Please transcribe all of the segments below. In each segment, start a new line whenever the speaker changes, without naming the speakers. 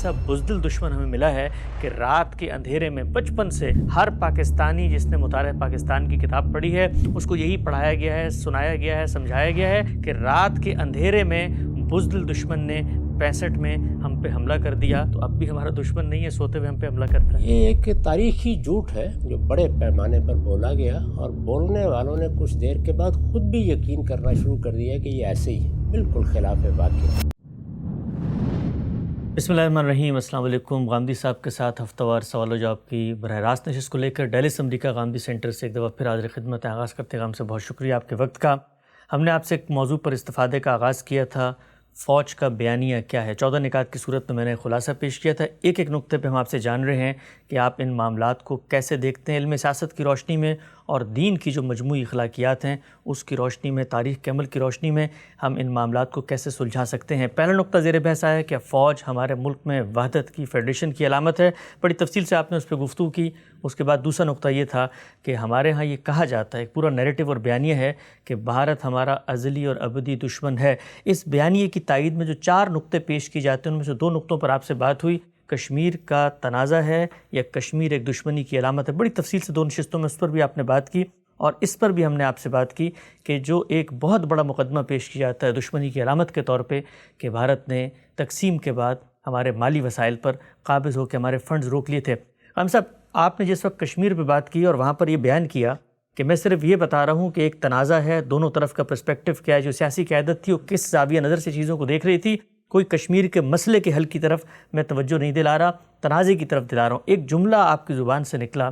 ایسا بزدل دشمن ہمیں ملا ہے کہ رات کے اندھیرے میں بچپن سے ہر پاکستانی جس نے مطالعہ پاکستان کی کتاب پڑھی ہے اس کو یہی پڑھایا گیا ہے، سنایا گیا ہے، سمجھایا گیا ہے کہ رات کے اندھیرے میں بزدل دشمن نے 65 میں ہم پہ حملہ کر دیا، تو اب بھی ہمارا دشمن نہیں ہے، سوتے ہوئے ہم پہ حملہ کرتا ہے۔
یہ ایک تاریخی جھوٹ ہے جو بڑے پیمانے پر بولا گیا، اور بولنے والوں نے کچھ دیر کے بعد خود بھی یقین کرنا شروع کر دیا کہ یہ ایسے ہی ہے، بالکل خلاف واقعہ۔
بسم اللہ الرحمن الرحیم، السلام علیکم۔ غامدی صاحب کے ساتھ ہفتہ وار سوال و جواب کی براہ راست نشست کو لے کر ڈیلس امریکہ غامدی سینٹر سے ایک دفعہ پھر حاضر خدمت آغاز کرتے ہیں۔ سے بہت شکریہ آپ کے وقت کا۔ ہم نے آپ سے ایک موضوع پر استفادے کا آغاز کیا تھا، فوج کا بیانیہ کیا ہے۔ 14 نکات کی صورت میں نے خلاصہ پیش کیا تھا۔ ایک ایک نقطے پہ ہم آپ سے جان رہے ہیں کہ آپ ان معاملات کو کیسے دیکھتے ہیں، علم سیاست کی روشنی میں اور دین کی جو مجموعی اخلاقیات ہیں اس کی روشنی میں، تاریخ کے عمل کی روشنی میں ہم ان معاملات کو کیسے سلجھا سکتے ہیں۔ پہلا نقطہ زیر بحث ہے کہ فوج ہمارے ملک میں وحدت کی، فیڈریشن کی علامت ہے۔ بڑی تفصیل سے آپ نے اس پہ گفتگو کی۔ اس کے بعد دوسرا نقطہ یہ تھا کہ ہمارے ہاں یہ کہا جاتا ہے، ایک پورا نیریٹو اور بیانیہ ہے کہ بھارت ہمارا ازلی اور ابدی دشمن ہے۔ اس بیانیے کی تائید میں جو 4 نقطے پیش کی جاتے ہیں ان میں سے 2 نقطوں پر آپ سے بات ہوئی۔ کشمیر کا تنازع ہے یا کشمیر ایک دشمنی کی علامت ہے۔ بڑی تفصیل سے 2 نشستوں میں اس پر بھی آپ نے بات کی، اور اس پر بھی ہم نے آپ سے بات کی کہ جو ایک بہت بڑا مقدمہ پیش کیا جاتا ہے دشمنی کی علامت کے طور پہ کہ بھارت نے تقسیم کے بعد ہمارے مالی وسائل پر قابض ہو کے ہمارے فنڈز روک لیے تھے۔ ہم صاحب، آپ نے جس وقت کشمیر پہ بات کی اور وہاں پر یہ بیان کیا کہ میں صرف یہ بتا رہا ہوں کہ ایک تنازع ہے، دونوں طرف کا پرسپیکٹو کیا ہے، جو سیاسی قیادت تھی وہ کس زاویہ نظر سے چیزوں کو دیکھ رہی تھی، کوئی کشمیر کے مسئلے کے حل کی طرف میں توجہ نہیں دلا رہا، تنازع کی طرف دلا رہا ہوں۔ ایک جملہ آپ کی زبان سے نکلا،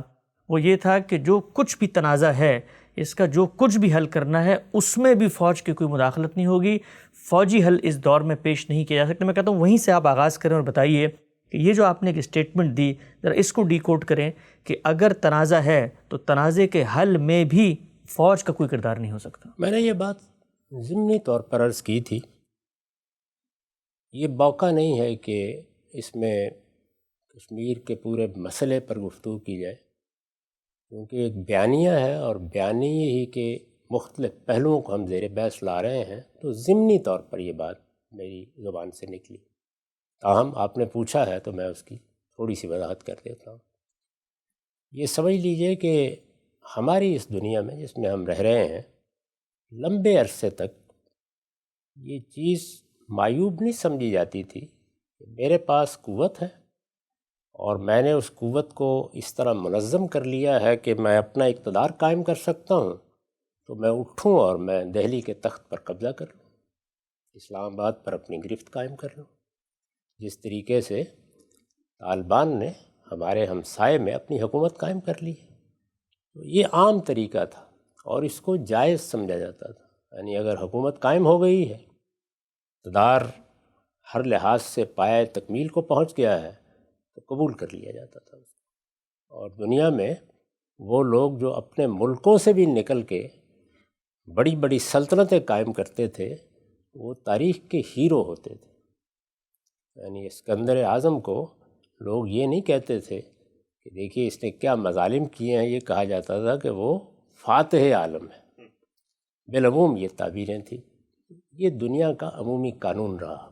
وہ یہ تھا کہ جو کچھ بھی تنازع ہے اس کا جو کچھ بھی حل کرنا ہے اس میں بھی فوج کی کوئی مداخلت نہیں ہوگی، فوجی حل اس دور میں پیش نہیں کیا جا سکتا۔ میں کہتا ہوں وہیں سے آپ آغاز کریں اور بتائیے کہ یہ جو آپ نے ایک اسٹیٹمنٹ دی، ذرا اس کو ڈی کوڈ کریں کہ اگر تنازع ہے تو تنازع کے حل میں بھی فوج کا کوئی کردار نہیں ہو سکتا۔
میں نے یہ بات ضمنی طور پر عرض کی تھی، یہ موقع نہیں ہے کہ اس میں کشمیر کے پورے مسئلے پر گفتگو کی جائے، کیونکہ ایک بیانیہ ہے اور بیانیے ہی کے مختلف پہلوؤں کو ہم زیر بحث لا رہے ہیں، تو ضمنی طور پر یہ بات میری زبان سے نکلی۔ تاہم آپ نے پوچھا ہے تو میں اس کی تھوڑی سی وضاحت کر دیتا ہوں۔ یہ سمجھ لیجئے کہ ہماری اس دنیا میں جس میں ہم رہ رہے ہیں، لمبے عرصے تک یہ چیز معیوب نہیں سمجھی جاتی تھی کہ میرے پاس قوت ہے اور میں نے اس قوت کو اس طرح منظم کر لیا ہے کہ میں اپنا اقتدار قائم کر سکتا ہوں، تو میں اٹھوں اور میں دہلی کے تخت پر قبضہ کر لوں، اسلام آباد پر اپنی گرفت قائم کر لوں، جس طریقے سے طالبان نے ہمارے ہمسائے میں اپنی حکومت قائم کر لی ہے۔ تو یہ عام طریقہ تھا اور اس کو جائز سمجھا جاتا تھا، یعنی اگر حکومت قائم ہو گئی ہے، اقتدار ہر لحاظ سے پایۂ تکمیل کو پہنچ گیا ہے، تو قبول کر لیا جاتا تھا اس کو۔ اور دنیا میں وہ لوگ جو اپنے ملکوں سے بھی نکل کے بڑی بڑی سلطنتیں قائم کرتے تھے، وہ تاریخ کے ہیرو ہوتے تھے۔ یعنی اسکندر اعظم کو لوگ یہ نہیں کہتے تھے کہ دیکھیے اس نے کیا مظالم کیے ہیں، یہ کہا جاتا تھا کہ وہ فاتح عالم ہے۔ بالعموم یہ تعبیریں تھیں، یہ دنیا کا عمومی قانون رہا۔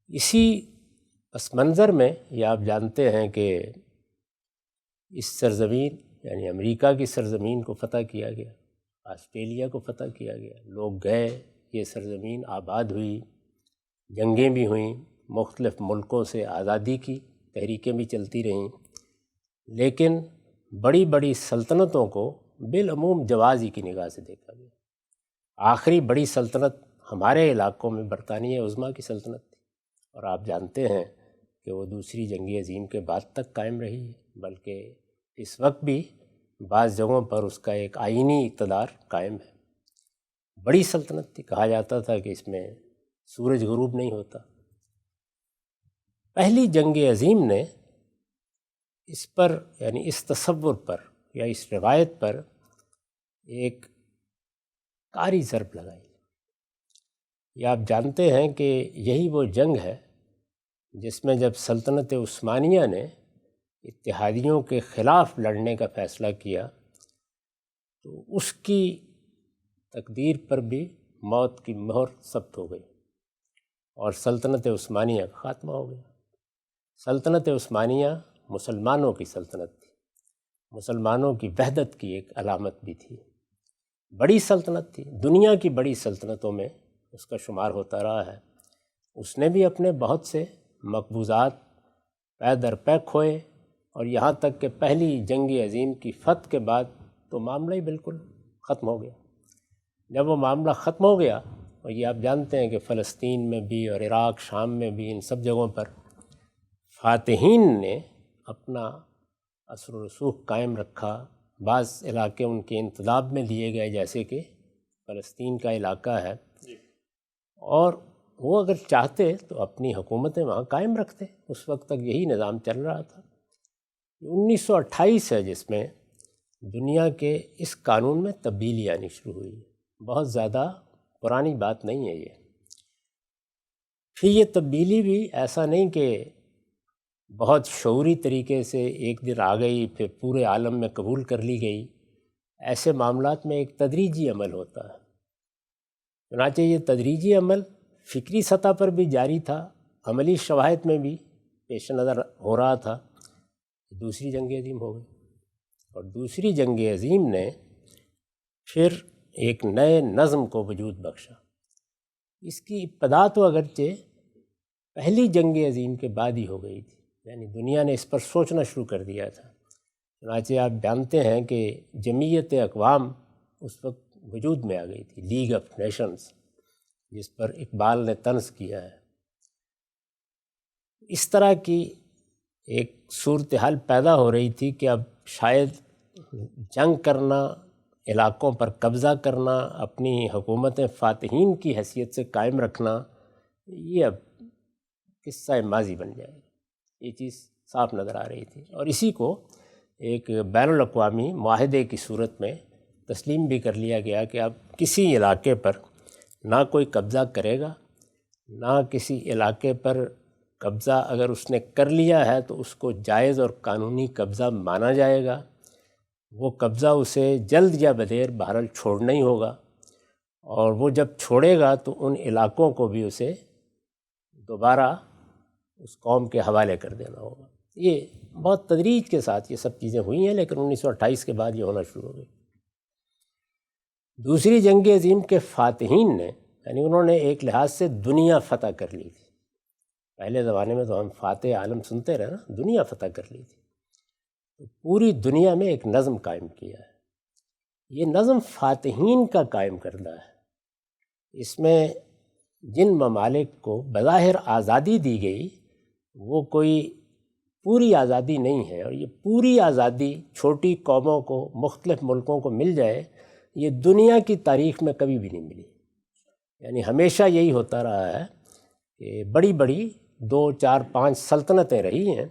اسی پس منظر میں یہ آپ جانتے ہیں کہ اس سرزمین یعنی امریکہ کی سرزمین کو فتح کیا گیا، آسٹریلیا کو فتح کیا گیا، لوگ گئے، یہ سرزمین آباد ہوئی، جنگیں بھی ہوئیں، مختلف ملکوں سے آزادی کی تحریکیں بھی چلتی رہیں، لیکن بڑی بڑی سلطنتوں کو بالعموم جوازی کی نگاہ سے دیکھا گیا۔ آخری بڑی سلطنت ہمارے علاقوں میں برطانیہ عظمیٰ کی سلطنت تھی، اور آپ جانتے ہیں کہ وہ دوسری جنگ عظیم کے بعد تک قائم رہی ہے، بلکہ اس وقت بھی بعض جگہوں پر اس کا ایک آئینی اقتدار قائم ہے۔ بڑی سلطنت تھی، کہا جاتا تھا کہ اس میں سورج غروب نہیں ہوتا۔ پہلی جنگ عظیم نے اس پر یعنی اس تصور پر یا اس روایت پر ایک کاری ضرب لگائی۔ یہ آپ جانتے ہیں کہ یہی وہ جنگ ہے جس میں جب سلطنت عثمانیہ نے اتحادیوں کے خلاف لڑنے کا فیصلہ کیا تو اس کی تقدیر پر بھی موت کی مہر ثبت ہو گئی، اور سلطنت عثمانیہ کا خاتمہ ہو گیا۔ سلطنت عثمانیہ مسلمانوں کی سلطنت تھی، مسلمانوں کی وحدت کی ایک علامت بھی تھی، بڑی سلطنت تھی، دنیا کی بڑی سلطنتوں میں اس کا شمار ہوتا رہا ہے۔ اس نے بھی اپنے بہت سے مقبوضات پے در پے کھوئے، اور یہاں تک کہ پہلی جنگ عظیم کی فتح کے بعد تو معاملہ ہی بالکل ختم ہو گیا۔ جب وہ معاملہ ختم ہو گیا، اور یہ آپ جانتے ہیں کہ فلسطین میں بھی اور عراق شام میں بھی ان سب جگہوں پر فاتحین نے اپنا اثر و رسوخ قائم رکھا۔ بعض علاقے ان کے انتداب میں دیے گئے، جیسے کہ فلسطین کا علاقہ ہے، اور وہ اگر چاہتے تو اپنی حکومتیں وہاں قائم رکھتے۔ اس وقت تک یہی نظام چل رہا تھا۔ 1928 ہے جس میں دنیا کے اس قانون میں تبدیلی آنی شروع ہوئی، بہت زیادہ پرانی بات نہیں ہے یہ۔ پھر یہ تبدیلی بھی ایسا نہیں کہ بہت شعوری طریقے سے ایک دن آ گئی پھر پورے عالم میں قبول کر لی گئی۔ ایسے معاملات میں ایک تدریجی عمل ہوتا ہے، چنانچہ یہ تدریجی عمل فکری سطح پر بھی جاری تھا، عملی شواہد میں بھی پیش نظر ہو رہا تھا۔ دوسری جنگ عظیم ہو گئی، اور دوسری جنگ عظیم نے پھر ایک نئے نظم کو وجود بخشا۔ اس کی ابتدا تو اگرچہ پہلی جنگ عظیم کے بعد ہی ہو گئی تھی، یعنی دنیا نے اس پر سوچنا شروع کر دیا تھا۔ چنانچہ آپ جانتے ہیں کہ جمعیت اقوام اس وقت وجود میں آ گئی تھی، لیگ آف نیشنز، جس پر اقبال نے طنز کیا ہے۔ اس طرح کی ایک صورتحال پیدا ہو رہی تھی کہ اب شاید جنگ کرنا، علاقوں پر قبضہ کرنا، اپنی حکومتیں فاتحین کی حیثیت سے قائم رکھنا، یہ اب قصہ ماضی بن جائے گا۔ یہ چیز صاف نظر آ رہی تھی، اور اسی کو ایک بین الاقوامی معاہدے کی صورت میں تسلیم بھی کر لیا گیا کہ اب کسی علاقے پر نہ کوئی قبضہ کرے گا، نہ کسی علاقے پر قبضہ اگر اس نے کر لیا ہے تو اس کو جائز اور قانونی قبضہ مانا جائے گا۔ وہ قبضہ اسے جلد یا بدیر بہرحال چھوڑنا ہی ہوگا، اور وہ جب چھوڑے گا تو ان علاقوں کو بھی اسے دوبارہ اس قوم کے حوالے کر دینا ہوگا۔ یہ بہت تدریج کے ساتھ یہ سب چیزیں ہوئی ہیں، لیکن 1928 کے بعد یہ ہونا شروع ہو گئی۔ دوسری جنگ عظیم کے فاتحین نے، یعنی انہوں نے ایک لحاظ سے دنیا فتح کر لی تھی۔ پہلے زمانے میں تو ہم فاتح عالم سنتے رہے نا، دنیا فتح کر لی تھی، تو پوری دنیا میں ایک نظم قائم کیا ہے۔ یہ نظم فاتحین کا قائم کردہ ہے۔ اس میں جن ممالک کو بظاہر آزادی دی گئی وہ کوئی پوری آزادی نہیں ہے، اور یہ پوری آزادی چھوٹی قوموں کو، مختلف ملکوں کو مل جائے، یہ دنیا کی تاریخ میں کبھی بھی نہیں ملی۔ یعنی ہمیشہ یہی ہوتا رہا ہے کہ بڑی بڑی 2، 4، 5 سلطنتیں رہی ہیں،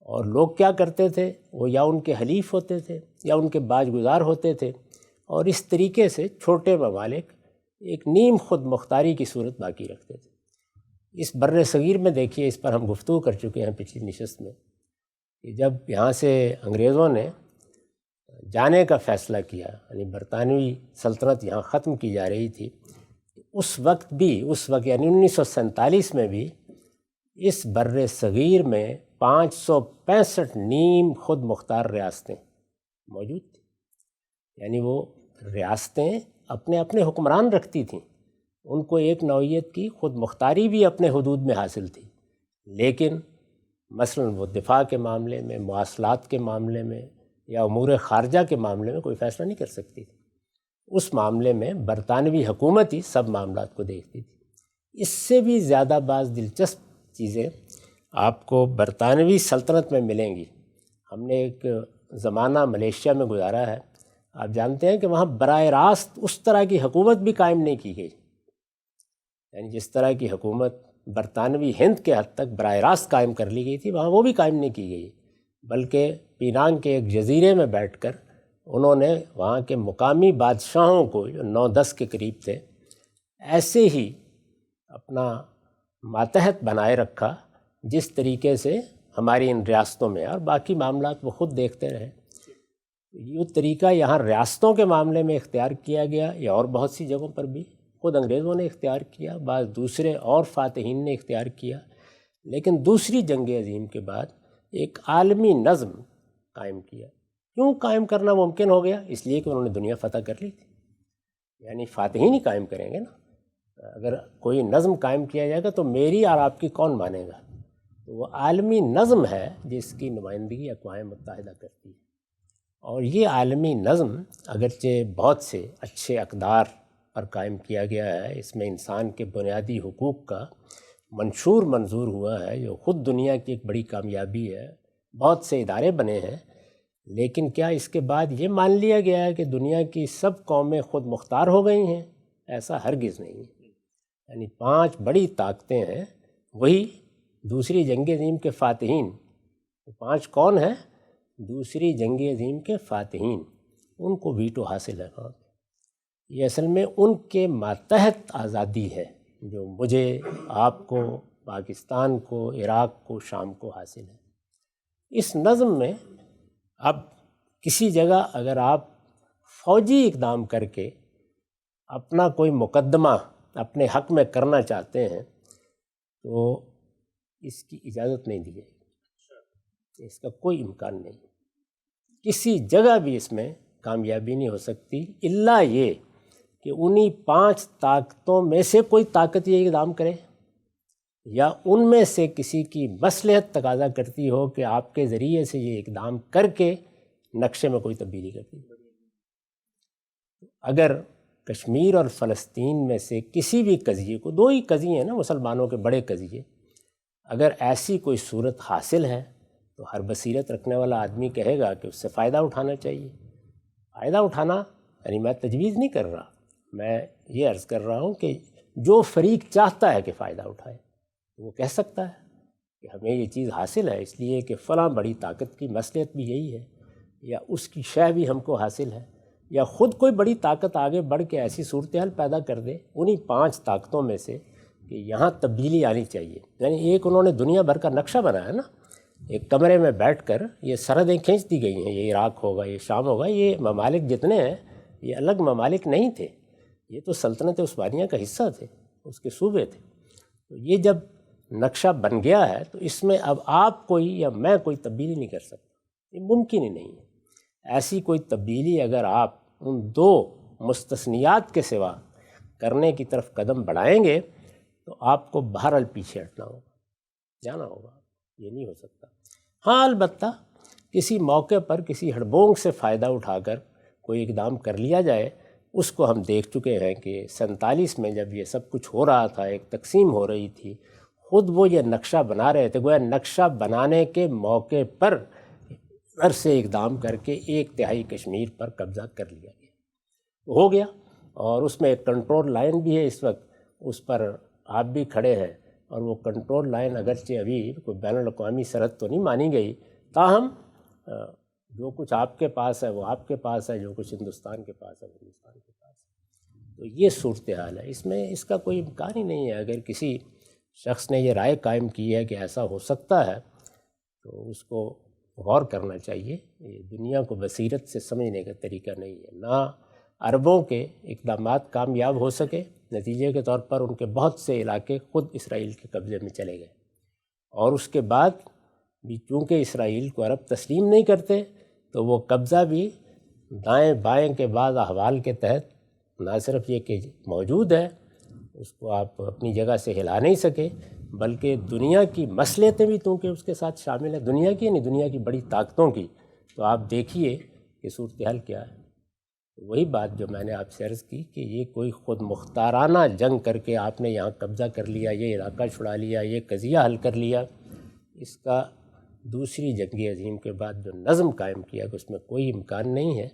اور لوگ کیا کرتے تھے، وہ یا ان کے حلیف ہوتے تھے یا ان کے باج گزار ہوتے تھے، اور اس طریقے سے چھوٹے ممالک ایک نیم خود مختاری کی صورت باقی رکھتے تھے۔ اس بر صغیر میں دیکھیے، اس پر ہم گفتگو کر چکے ہیں پچھلی نشست میں، کہ جب یہاں سے انگریزوں نے جانے کا فیصلہ کیا، یعنی برطانوی سلطنت یہاں ختم کی جا رہی تھی، اس وقت یعنی 1947 میں بھی اس بر صغیر میں 565 نیم خود مختار ریاستیں موجود تھیں۔ یعنی وہ ریاستیں اپنے اپنے حکمران رکھتی تھیں، ان کو ایک نوعیت کی خود مختاری بھی اپنے حدود میں حاصل تھی، لیکن مثلاً وہ دفاع کے معاملے میں، مواصلات کے معاملے میں، یا امور خارجہ کے معاملے میں کوئی فیصلہ نہیں کر سکتی تھی۔ اس معاملے میں برطانوی حکومت ہی سب معاملات کو دیکھتی تھی۔ اس سے بھی زیادہ بعض دلچسپ چیزیں آپ کو برطانوی سلطنت میں ملیں گی۔ ہم نے ایک زمانہ ملیشیا میں گزارا ہے، آپ جانتے ہیں کہ وہاں براہ راست اس طرح کی حکومت بھی قائم نہیں کی گئی، یعنی جس طرح کی حکومت برطانوی ہند کے حد تک براہ راست قائم کر لی گئی تھی، وہاں وہ بھی قائم نہیں کی گئی، بلکہ پینانگ کے ایک جزیرے میں بیٹھ کر انہوں نے وہاں کے مقامی بادشاہوں کو، جو 9-10 کے قریب تھے، ایسے ہی اپنا ماتحت بنائے رکھا جس طریقے سے ہماری ان ریاستوں میں، اور باقی معاملات وہ خود دیکھتے رہے۔ یہ طریقہ یہاں ریاستوں کے معاملے میں اختیار کیا گیا، یا اور بہت سی جگہوں پر بھی خود انگریزوں نے اختیار کیا، بعض دوسرے اور فاتحین نے اختیار کیا، لیکن دوسری جنگ عظیم کے بعد ایک عالمی نظم قائم کیا۔ کیوں قائم کرنا ممکن ہو گیا؟ اس لیے کہ انہوں نے دنیا فتح کر لی تھی، یعنی فاتحین ہی قائم کریں گے نا۔ اگر کوئی نظم قائم کیا جائے گا تو میری اور آپ کی کون مانے گا؟ تو وہ عالمی نظم ہے جس کی نمائندگی اقوام متحدہ کرتی ہے، اور یہ عالمی نظم اگرچہ بہت سے اچھے اقدار پر قائم کیا گیا ہے، اس میں انسان کے بنیادی حقوق کا منشور منظور ہوا ہے، جو خود دنیا کی ایک بڑی کامیابی ہے، بہت سے ادارے بنے ہیں، لیکن کیا اس کے بعد یہ مان لیا گیا ہے کہ دنیا کی سب قومیں خود مختار ہو گئی ہیں؟ ایسا ہرگز نہیں ہے۔ یعنی 5 بڑی طاقتیں ہیں، وہی دوسری جنگ عظیم کے فاتحین۔ 5 کون ہیں؟ دوسری جنگ عظیم کے فاتحین، ان کو ویٹو حاصل ہے وہاں پہ۔ یہ اصل میں ان کے ماتحت آزادی ہے جو مجھے، آپ کو، پاکستان کو، عراق کو، شام کو حاصل ہے۔ اس نظم میں اب کسی جگہ اگر آپ فوجی اقدام کر کے اپنا کوئی مقدمہ اپنے حق میں کرنا چاہتے ہیں تو اس کی اجازت نہیں دی جائے گی، اس کا کوئی امکان نہیں، کسی جگہ بھی اس میں کامیابی نہیں ہو سکتی، الا یہ کہ انہی 5 طاقتوں میں سے کوئی طاقت یہ اقدام کرے، یا ان میں سے کسی کی مصلحت تقاضا کرتی ہو کہ آپ کے ذریعے سے یہ اقدام کر کے نقشے میں کوئی تبدیلی کرتی۔ اگر کشمیر اور فلسطین میں سے کسی بھی قضیے کو، 2 ہی قضیے ہیں نا مسلمانوں کے بڑے قضیے، اگر ایسی کوئی صورت حاصل ہے تو ہر بصیرت رکھنے والا آدمی کہے گا کہ اس سے فائدہ اٹھانا چاہیے۔ فائدہ اٹھانا یعنی میں تجویز نہیں کر رہا، میں یہ عرض کر رہا ہوں کہ جو فریق چاہتا ہے کہ فائدہ اٹھائے وہ کہہ سکتا ہے کہ ہمیں یہ چیز حاصل ہے اس لیے کہ فلاں بڑی طاقت کی مصلحت بھی یہی ہے، یا اس کی شے بھی ہم کو حاصل ہے، یا خود کوئی بڑی طاقت آگے بڑھ کے ایسی صورتحال پیدا کر دے انہی 5 طاقتوں میں سے کہ یہاں تبدیلی آنی چاہیے۔ یعنی ایک انہوں نے دنیا بھر کا نقشہ بنایا نا، ایک کمرے میں بیٹھ کر یہ سرحدیں کھینچ دی گئی ہیں، یہ عراق ہوگا، یہ شام ہوگا، یہ ممالک جتنے ہیں یہ الگ ممالک نہیں تھے، یہ تو سلطنت عثمانیہ کا حصہ تھے، اس کے صوبے تھے۔ تو یہ جب نقشہ بن گیا ہے تو اس میں اب آپ کوئی یا میں کوئی تبدیلی نہیں کر سکتا، یہ ممکن ہی نہیں ہے۔ ایسی کوئی تبدیلی اگر آپ ان 2 مستثنیات کے سوا کرنے کی طرف قدم بڑھائیں گے تو آپ کو بہرحال پیچھے ہٹنا ہوگا، جانا ہوگا، یہ نہیں ہو سکتا۔ ہاں البتہ کسی موقع پر کسی ہڑبونگ سے فائدہ اٹھا کر کوئی اقدام کر لیا جائے، اس کو ہم دیکھ چکے ہیں کہ 47 میں جب یہ سب کچھ ہو رہا تھا، ایک تقسیم ہو رہی تھی، خود وہ یہ نقشہ بنا رہے تھے، گویا نقشہ بنانے کے موقع پر گھر سے اقدام کر کے 1/3 کشمیر پر قبضہ کر لیا گیا، ہو گیا، اور اس میں ایک کنٹرول لائن بھی ہے اس وقت، اس پر آپ بھی کھڑے ہیں، اور وہ کنٹرول لائن اگرچہ ابھی کوئی بین الاقوامی سرحد تو نہیں مانی گئی، تاہم جو کچھ آپ کے پاس ہے وہ آپ کے پاس ہے، جو کچھ ہندوستان کے پاس ہے وہ ہندوستان کے پاس ہے۔ تو یہ صورتحال ہے، اس میں اس کا کوئی امکان ہی نہیں ہے۔ اگر کسی شخص نے یہ رائے قائم کی ہے کہ ایسا ہو سکتا ہے تو اس کو غور کرنا چاہیے، یہ دنیا کو بصیرت سے سمجھنے کا طریقہ نہیں ہے۔ نہ عربوں کے اقدامات کامیاب ہو سکے، نتیجے کے طور پر ان کے بہت سے علاقے خود اسرائیل کے قبضے میں چلے گئے، اور اس کے بعد بھی چونکہ اسرائیل کو عرب تسلیم نہیں کرتے تو وہ قبضہ بھی دائیں بائیں کے بعض احوال کے تحت نہ صرف یہ کہ موجود ہے، اس کو آپ اپنی جگہ سے ہلا نہیں سکے، بلکہ دنیا کی مصلحتیں بھی چونکہ اس کے ساتھ شامل ہیں، دنیا کی نہیں، دنیا کی بڑی طاقتوں کی۔ تو آپ دیکھیے کہ صورتحال کیا ہے۔ وہی بات جو میں نے آپ سے عرض کی کہ یہ کوئی خود مختارانہ جنگ کر کے آپ نے یہاں قبضہ کر لیا، یہ علاقہ چھڑا لیا، یہ قضیہ حل کر لیا، اس کا دوسری جنگ عظیم کے بعد جو نظم قائم کیا کہ اس میں کوئی امکان نہیں ہے۔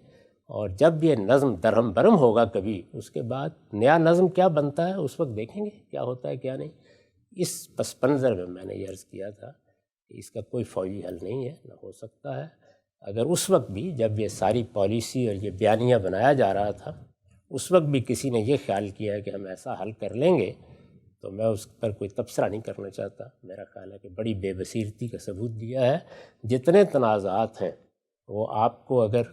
اور جب یہ نظم درہم برہم ہوگا کبھی، اس کے بعد نیا نظم کیا بنتا ہے اس وقت دیکھیں گے کیا ہوتا ہے کیا نہیں۔ اس پس منظر میں نے یہ عرض کیا تھا کہ اس کا کوئی فوجی حل نہیں ہے، نہ ہو سکتا ہے۔ اگر اس وقت بھی جب یہ ساری پالیسی اور یہ بیانیہ بنایا جا رہا تھا، اس وقت بھی کسی نے یہ خیال کیا کہ ہم ایسا حل کر لیں گے، تو میں اس پر کوئی تبصرہ نہیں کرنا چاہتا۔ میرا خیال ہے کہ بڑی بے بصیرتی کا ثبوت دیا ہے۔ جتنے تنازعات ہیں وہ آپ کو، اگر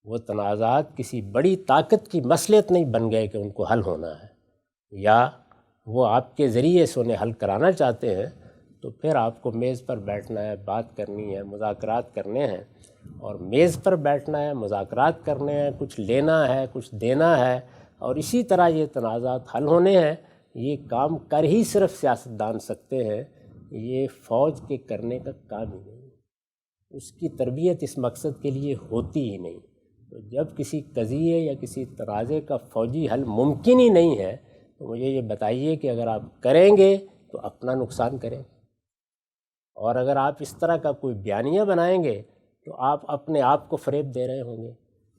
وہ تنازعات کسی بڑی طاقت کی مصلحت نہیں بن گئے کہ ان کو حل ہونا ہے، یا وہ آپ کے ذریعے سے انہیں حل کرانا چاہتے ہیں، تو پھر آپ کو میز پر بیٹھنا ہے، بات کرنی ہے، مذاکرات کرنے ہیں۔ اور میز پر بیٹھنا ہے، مذاکرات کرنے ہیں، کچھ لینا ہے، کچھ دینا ہے، اور اسی طرح یہ تنازعات حل ہونے ہیں۔ یہ کام کر ہی صرف سیاستدان سکتے ہیں، یہ فوج کے کرنے کا کام ہی نہیں، اس کی تربیت اس مقصد کے لیے ہوتی ہی نہیں۔ تو جب کسی قضیے یا کسی تنازع کا فوجی حل ممکن ہی نہیں ہے، تو مجھے یہ بتائیے کہ اگر آپ کریں گے تو اپنا نقصان کریں، اور اگر آپ اس طرح کا کوئی بیانیہ بنائیں گے تو آپ اپنے آپ کو فریب دے رہے ہوں گے۔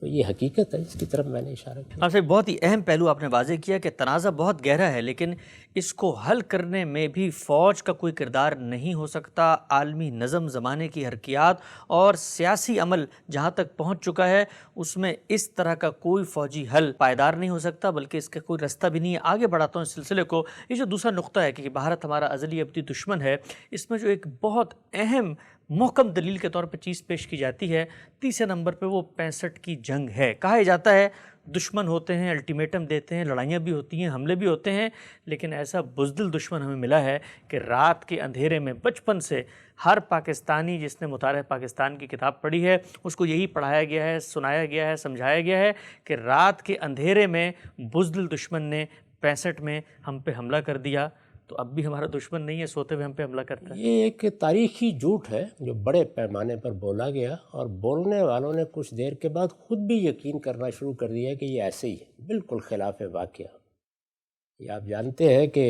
تو یہ حقیقت ہے، اس کی طرف میں نے اشارہ کیا۔
آپ سے بہت ہی اہم پہلو آپ نے واضح کیا کہ تنازع بہت گہرا ہے، لیکن اس کو حل کرنے میں بھی فوج کا کوئی کردار نہیں ہو سکتا۔ عالمی نظم، زمانے کی حرکیات اور سیاسی عمل جہاں تک پہنچ چکا ہے، اس میں اس طرح کا کوئی فوجی حل پائیدار نہیں ہو سکتا، بلکہ اس کا کوئی رستہ بھی نہیں ہے۔ آگے بڑھاتا ہوں اس سلسلے کو۔ یہ جو دوسرا نقطہ ہے کہ بھارت ہمارا ازلی ابدی دشمن ہے، اس میں جو ایک بہت اہم محکم دلیل کے طور پہ چیز پیش کی جاتی ہے، تیسرے نمبر پہ وہ 65 کی جنگ ہے۔ کہا جاتا ہے دشمن ہوتے ہیں، الٹیمیٹم دیتے ہیں، لڑائیاں بھی ہوتی ہیں، حملے بھی ہوتے ہیں، لیکن ایسا بزدل دشمن ہمیں ملا ہے کہ رات کے اندھیرے میں بچپن سے ہر پاکستانی جس نے مطالعہ پاکستان کی کتاب پڑھی ہے اس کو یہی پڑھایا گیا ہے، سنایا گیا ہے، سمجھایا گیا ہے کہ رات کے اندھیرے میں بزدل دشمن نے 65 میں ہم پہ حملہ کر دیا۔ تو اب بھی ہمارا دشمن نہیں ہے، سوتے ہوئے ہم پہ حملہ کرتا ہے۔
یہ ایک تاریخی جھوٹ ہے جو بڑے پیمانے پر بولا گیا، اور بولنے والوں نے کچھ دیر کے بعد خود بھی یقین کرنا شروع کر دیا کہ یہ ایسے ہی ہے، بالکل خلاف واقعہ۔ یہ آپ جانتے ہیں کہ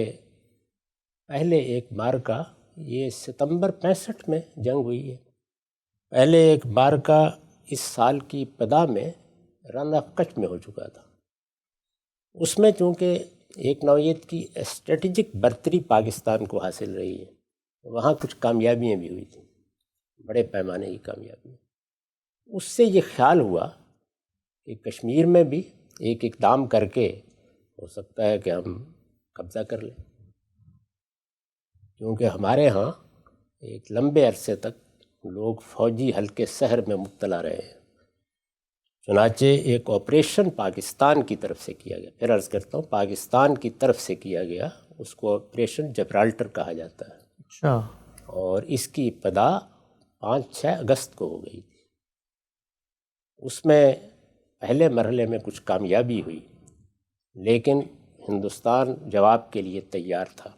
پہلے ایک معرکہ، یہ ستمبر 65 میں جنگ ہوئی ہے، پہلے ایک معرکہ اس سال کی ابتدا میں رن آف کچھ میں ہو چکا تھا۔ اس میں چونکہ ایک نوعیت کی اسٹریٹجک برتری پاکستان کو حاصل رہی ہے، وہاں کچھ کامیابیاں بھی ہوئی تھیں، بڑے پیمانے کی کامیابیاں۔ اس سے یہ خیال ہوا کہ کشمیر میں بھی ایک اقدام کر کے ہو سکتا ہے کہ ہم قبضہ کر لیں، کیونکہ ہمارے ہاں ایک لمبے عرصے تک لوگ فوجی حلقے سحر میں مبتلا رہے ہیں۔ چنانچہ ایک آپریشن پاکستان کی طرف سے کیا گیا، پھر عرض کرتا ہوں پاکستان کی طرف سے کیا گیا، اس کو آپریشن جبرالٹر کہا جاتا ہے۔
اچھا۔
اور اس کی ابتدا 5-6 اگست کو ہو گئی تھی۔ اس میں پہلے مرحلے میں کچھ کامیابی ہوئی، لیکن ہندوستان جواب کے لیے تیار تھا۔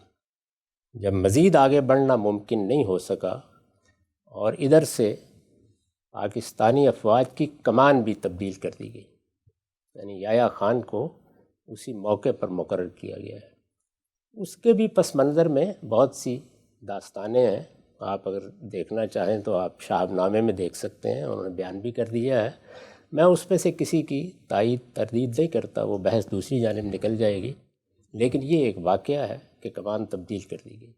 جب مزید آگے بڑھنا ممکن نہیں ہو سکا اور ادھر سے پاکستانی افواج کی کمان بھی تبدیل کر دی گئی، یعنی یحییٰ خان کو اسی موقع پر مقرر کیا گیا ہے۔ اس کے بھی پس منظر میں بہت سی داستانیں ہیں، آپ اگر دیکھنا چاہیں تو آپ شہاب نامے میں دیکھ سکتے ہیں، انہوں نے بیان بھی کر دیا ہے۔ میں اس میں سے کسی کی تائید تردید نہیں کرتا، وہ بحث دوسری جانب نکل جائے گی، لیکن یہ ایک واقعہ ہے کہ کمان تبدیل کر دی گئی۔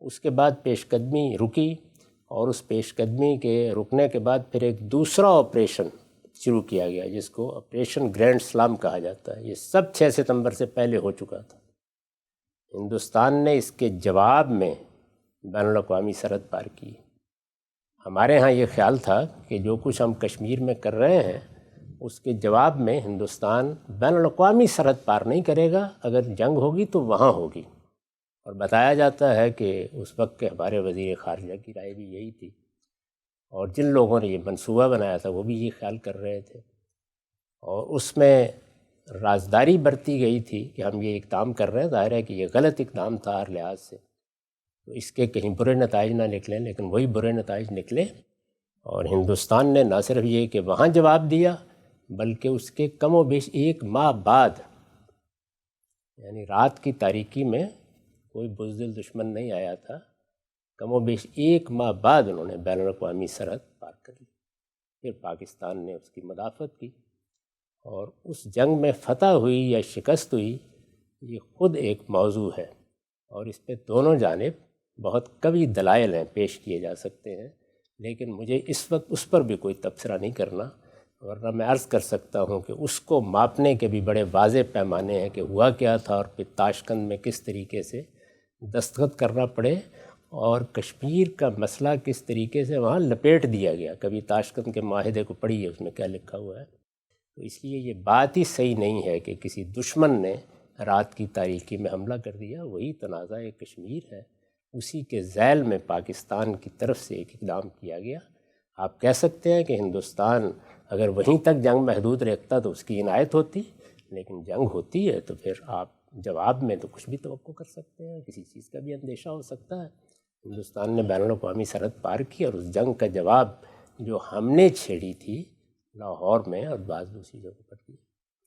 اس کے بعد پیش قدمی رکی، اور اس پیش قدمی کے رکنے کے بعد پھر ایک دوسرا آپریشن شروع کیا گیا جس کو آپریشن گرینڈ سلام کہا جاتا ہے۔ یہ سب 6 ستمبر سے پہلے ہو چکا تھا۔ ہندوستان نے اس کے جواب میں بین الاقوامی سرحد پار کی۔ ہمارے ہاں یہ خیال تھا کہ جو کچھ ہم کشمیر میں کر رہے ہیں اس کے جواب میں ہندوستان بین الاقوامی سرحد پار نہیں کرے گا، اگر جنگ ہوگی تو وہاں ہوگی۔ اور بتایا جاتا ہے کہ اس وقت کے ہمارے وزیر خارجہ کی رائے بھی یہی تھی، اور جن لوگوں نے یہ منصوبہ بنایا تھا وہ بھی یہ خیال کر رہے تھے، اور اس میں رازداری برتی گئی تھی کہ ہم یہ اقدام کر رہے ہیں، ظاہر ہے کہ یہ غلط اقدام تھا ہر لحاظ سے، تو اس کے کہیں برے نتائج نہ نکلیں، لیکن وہی برے نتائج نکلے۔ اور ہندوستان نے نہ صرف یہ کہ وہاں جواب دیا، بلکہ اس کے کم و بیش 1 ماہ بعد، یعنی رات کی تاریکی میں کوئی بزدل دشمن نہیں آیا تھا، کم و بیش 1 ماہ بعد انہوں نے بین الاقوامی سرحد پار کر لی۔ پھر پاکستان نے اس کی مدافعت کی، اور اس جنگ میں فتح ہوئی یا شکست ہوئی یہ خود ایک موضوع ہے، اور اس پہ دونوں جانب بہت قوی دلائل ہیں، پیش کیے جا سکتے ہیں، لیکن مجھے اس وقت اس پر بھی کوئی تبصرہ نہیں کرنا، ورنہ میں عرض کر سکتا ہوں کہ اس کو ماپنے کے بھی بڑے واضح پیمانے ہیں کہ ہوا کیا تھا، اور پھر تاشقند میں کس طریقے سے دستخط کرنا پڑے، اور کشمیر کا مسئلہ کس طریقے سے وہاں لپیٹ دیا گیا۔ کبھی تاشقند کے معاہدے کو پڑھیے، اس میں کیا لکھا ہوا ہے۔ تو اس لیے یہ بات ہی صحیح نہیں ہے کہ کسی دشمن نے رات کی تاریکی میں حملہ کر دیا، وہی تنازع کشمیر ہے، اسی کے ذیل میں پاکستان کی طرف سے ایک اقدام کیا گیا۔ آپ کہہ سکتے ہیں کہ ہندوستان اگر وہیں تک جنگ محدود رکھتا تو اس کی عنایت ہوتی، لیکن جنگ ہوتی ہے تو پھر آپ جواب میں تو کچھ بھی توقع کر سکتے ہیں، کسی چیز کا بھی اندیشہ ہو سکتا ہے۔ ہندوستان نے بین الاقوامی سرحد پار کی اور اس جنگ کا جواب جو ہم نے چھیڑی تھی لاہور میں اور بعض دوسری جگہوں پر دی،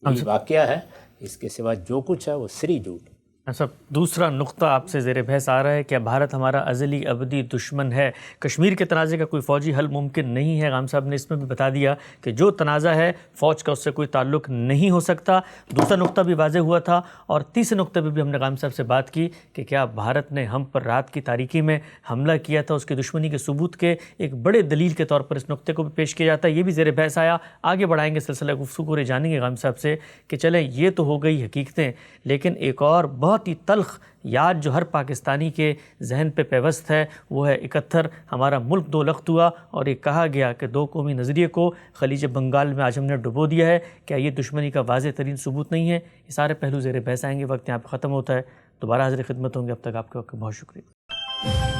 یہی واقعہ ہے، اس کے سوا جو کچھ ہے وہ سری جھوٹ ہے۔
صاحب دوسرا نقطہ آپ سے زیر بحث آ رہا ہے کہ بھارت ہمارا ازلی ابدی دشمن ہے، کشمیر کے تنازع کا کوئی فوجی حل ممکن نہیں ہے۔ غام صاحب نے اس میں بھی بتا دیا کہ جو تنازع ہے فوج کا اس سے کوئی تعلق نہیں ہو سکتا۔ دوسرا نقطہ بھی واضح ہوا تھا، اور تیسرے نقطے پہ بھی ہم نے غام صاحب سے بات کی کہ کیا بھارت نے ہم پر رات کی تاریکی میں حملہ کیا تھا، اس کی دشمنی کے ثبوت کے ایک بڑے دلیل کے طور پر اس نقطے کو بھی پیش کیا جاتا ہے۔ یہ بھی زیر بحث آیا، آگے بڑھائیں گے سلسلہ گفتگو اور جانیں گے غام صاحب سے کہ چلیں یہ تو ہو گئی حقیقتیں، لیکن ایک اور بہت ہی تلخ یاد جو ہر پاکستانی کے ذہن پہ پیوست ہے وہ ہے 71 ہمارا ملک دو لخت ہوا، اور یہ کہا گیا کہ دو قومی نظریے کو خلیج بنگال میں آج ہم نے ڈبو دیا ہے۔ کیا یہ دشمنی کا واضح ترین ثبوت نہیں ہے؟ یہ سارے پہلو زیر بحث آئیں گے، وقت یہاں پہ ختم ہوتا ہے، دوبارہ حاضر خدمت ہوں گے، اب تک آپ کے وقت کا بہت شکریہ۔